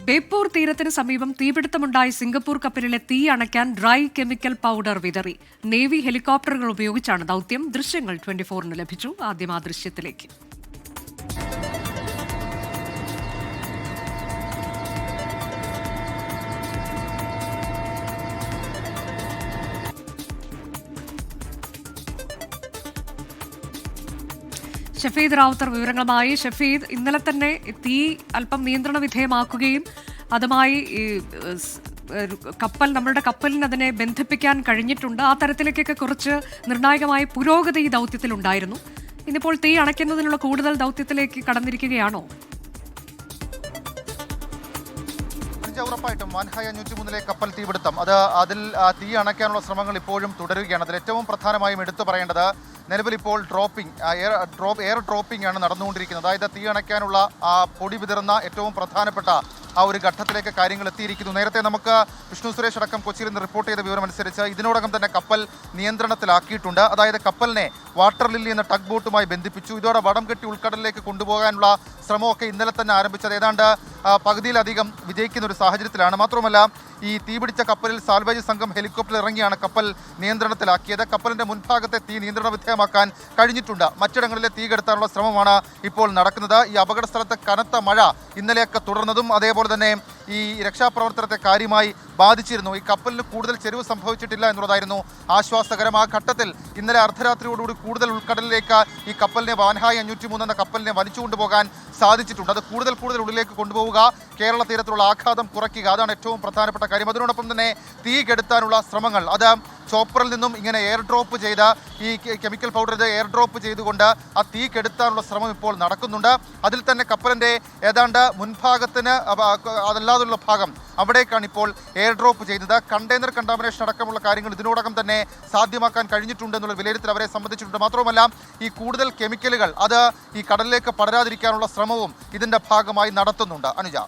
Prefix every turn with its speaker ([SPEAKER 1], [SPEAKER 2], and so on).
[SPEAKER 1] ബേപ്പൂർ തീരത്തിന് സമീപം തീപിടുത്തമുണ്ടായ സിംഗപ്പൂർ കപ്പലിലെ തീ അണയ്ക്കാൻ ഡ്രൈ കെമിക്കൽ പൗഡർ വിതറി. നേവി ഹെലികോപ്റ്ററുകൾ ഉപയോഗിച്ചാണ് ദൌത്യം. ദൃശ്യങ്ങൾ 24-ന് ലഭിച്ചു. ആദ്യം ആ ദൃശ്യത്തിലേക്ക്. ഷഫീദ് റാവുത്തർ വിവരങ്ങളുമായി. ഷഫീദ്, ഇന്നലെ തന്നെ തീ അല്പം നിയന്ത്രണ വിധേയമാക്കുകയും അതുമായി നമ്മളുടെ കപ്പലിന് അതിനെ ബന്ധിപ്പിക്കാൻ കഴിഞ്ഞിട്ടുണ്ട്. ആ തരത്തിലേക്കൊക്കെ കുറച്ച് നിർണായകമായ പുരോഗതി ഈ ദൗത്യത്തിലുണ്ടായിരുന്നു. ഇന്നിപ്പോൾ തീ അണയ്ക്കുന്നതിനുള്ള കൂടുതൽ ദൗത്യത്തിലേക്ക് കടന്നിരിക്കുകയാണോ?
[SPEAKER 2] ഉറപ്പായിട്ടും വാൻഹായ് 503 കപ്പൽ തീപിടുത്തം അതിൽ തീ അണയ്ക്കാനുള്ള ശ്രമങ്ങൾ ഇപ്പോഴും തുടരുകയാണ്. അതിൽ ഏറ്റവും പ്രധാനമായും എടുത്തു പറയേണ്ടത് നിലവിൽ ഇപ്പോൾ എയർ ഡ്രോപ്പിംഗ് ആണ് നടന്നുകൊണ്ടിരിക്കുന്നത്. അതായത് തീ അണയ്ക്കാനുള്ള പൊടി വിതറുന്ന ഏറ്റവും പ്രധാനപ്പെട്ട ആ ഒരു ഘട്ടത്തിലേക്ക് കാര്യങ്ങൾ എത്തിയിരിക്കുന്നു. നേരത്തെ നമുക്ക് വിഷ്ണു സുരേഷ് അടക്കം കൊച്ചിയിൽ നിന്ന് റിപ്പോർട്ട് ചെയ്ത വിവരമനുസരിച്ച് ഇതിനോടകം തന്നെ കപ്പൽ നിയന്ത്രണത്തിലാക്കിയിട്ടുണ്ട്. അതായത് കപ്പലിനെ വാട്ടർ ലില്ലി എന്ന ടഗ് ബോട്ടുമായി ബന്ധിപ്പിച്ചു. ഇതോടെ വടം കെട്ടി ഉൾക്കടലിലേക്ക് കൊണ്ടുപോകാനുള്ള ശ്രമമൊക്കെ ഇന്നലെ തന്നെ ആരംഭിച്ചത് ഏതാണ്ട് പകുതിയിലധികം വിജയിക്കുന്ന ഒരു സാഹചര്യത്തിലാണ്. മാത്രമല്ല, ഈ തീപിടിച്ച കപ്പലിൽ സാൽവേജ് സംഘം ഹെലികോപ്റ്റർ ഇറങ്ങിയാണ് കപ്പൽ നിയന്ത്രണത്തിലാക്കിയത്. കപ്പലിന്റെ മുൻഭാഗത്തെ തീ നിയന്ത്രണ വിധേയമാക്കാൻ കഴിഞ്ഞിട്ടുണ്ട്. മറ്റിടങ്ങളിലെ തീ കെടുത്താനുള്ള ശ്രമമാണ് ഇപ്പോൾ നടക്കുന്നത്. ഈ അപകട സ്ഥലത്ത് കനത്ത മഴ ഇന്നലെയൊക്കെ തുടർന്നതും അതേപോലെ തന്നെ ഈ രക്ഷാപ്രവർത്തനത്തെ കാര്യമായി ബാധിച്ചിരുന്നു. ഈ കപ്പലിന് കൂടുതൽ ചെരിവ് സംഭവിച്ചിട്ടില്ല എന്നുള്ളതായിരുന്നു ആശ്വാസകരം. ആ ഘട്ടത്തിൽ ഇന്നലെ അർദ്ധരാത്രിയോടുകൂടി കൂടുതൽ ഉൾക്കടലിലേക്ക് ഈ കപ്പലിനെ വാൻഹായ് 503 എന്ന കപ്പലിനെ വലിച്ചുകൊണ്ടുപോകാൻ സാധിച്ചിട്ടുണ്ട്. അത് കൂടുതൽ ഉള്ളിലേക്ക് കൊണ്ടുപോവുക, കേരള തീരത്തിലുള്ള ആഘാതം കുറയ്ക്കുക, അതാണ് ഏറ്റവും പ്രധാനപ്പെട്ട കാര്യം. അതിനോടൊപ്പം തന്നെ തീ കെടുത്താനുള്ള ശ്രമങ്ങൾ അത് ചോപ്പറിൽ നിന്നും ഇങ്ങനെ എയർ ഡ്രോപ്പ് ചെയ്ത ഈ കെമിക്കൽ പൗഡർ എയർ ഡ്രോപ്പ് ചെയ്തുകൊണ്ട് ആ തീ കെടുത്താനുള്ള ശ്രമം ഇപ്പോൾ നടക്കുന്നുണ്ട്. അതിൽ തന്നെ കപ്പലിൻ്റെ ഏതാണ്ട് മുൻഭാഗത്തിന് അതല്ലാതുള്ള ഭാഗം അവിടേക്കാണ് ഇപ്പോൾ എയർ ഡ്രോപ്പ് ചെയ്യുന്നത്. കണ്ടെയ്നർ കണ്ടാമിനേഷൻ അടക്കമുള്ള കാര്യങ്ങൾ ഇതിനോടകം തന്നെ സാധ്യമാക്കാൻ കഴിഞ്ഞിട്ടുണ്ട് എന്നുള്ള വിലയിരുത്തൽ അവരെ സംബന്ധിച്ചിട്ടുണ്ട്. മാത്രവുമല്ല, ഈ കൂടുതൽ കെമിക്കലുകൾ അത് ഈ കടലിലേക്ക് പടരാതിരിക്കാനുള്ള ശ്രമവും ഇതിൻ്റെ ഭാഗമായി നടത്തുന്നുണ്ട്. അനുജ.